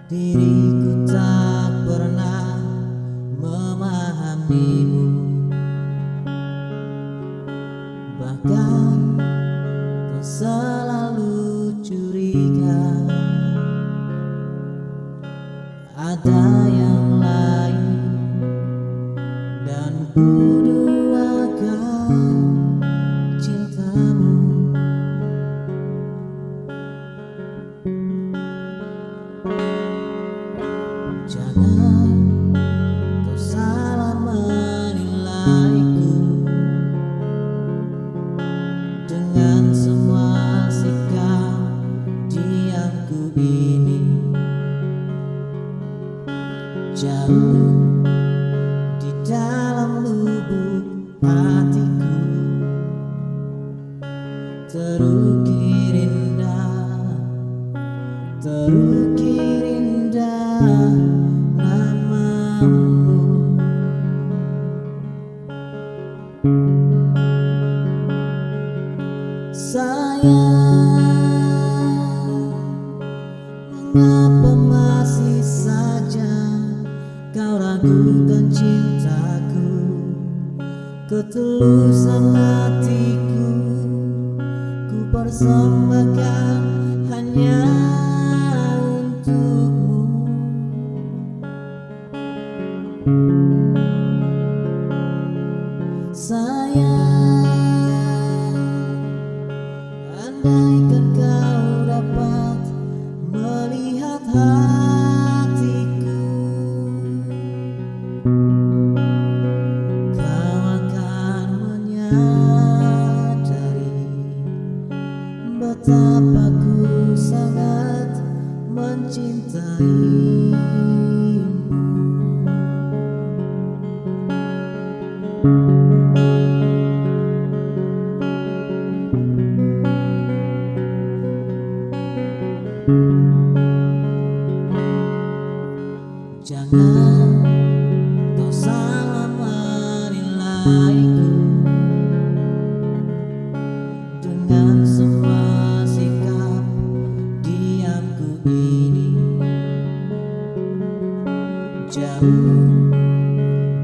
Diriku tak pernah memahamimu, bahkan kau selalu curiga ada yang lain, dan ku duakan cintamu. Jangan kau salah menilaiku dengan semua sikap diamku ini. Jauh di dalam lubuk hatiku terukir indah, terukir indah namamu. Sayang, mengapa masih saja kau ragukan cintaku, ketulusan hatiku ku persembahkan hanya untukmu. Sayang, andaikan kau dapat melihat hatiku, kau akan menyadari betapa ku sangat mencintaimu. Jangan kau salah menilaiku dengan semua sikap diamku ini. Jauh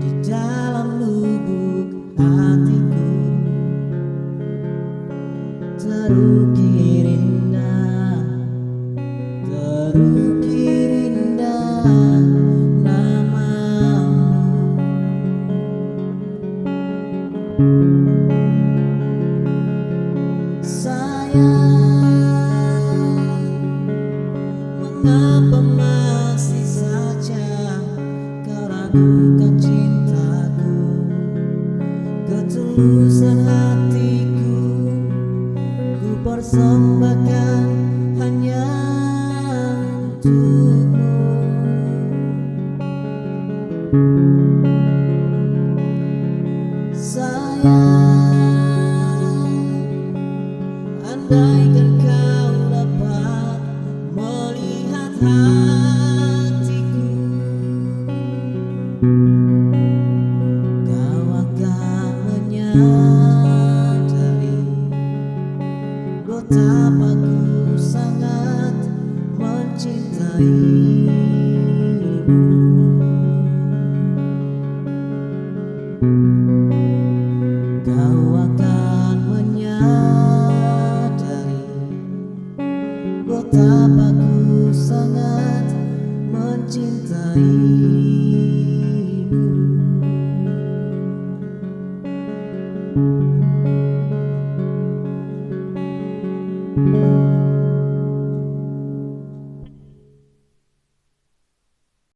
di dalam lubuk hatiku terukir indah, terukir indah namamu. Sayang, mengapa masih saja kau ragukan cintaku, ketulusan hatiku ku persembahkan hanya untukmu. Sayang, andaikan kau dapat melihat hatiku, kau akan menyadari betapa ku sangat mencintaimu. Kau akan menyadari betapa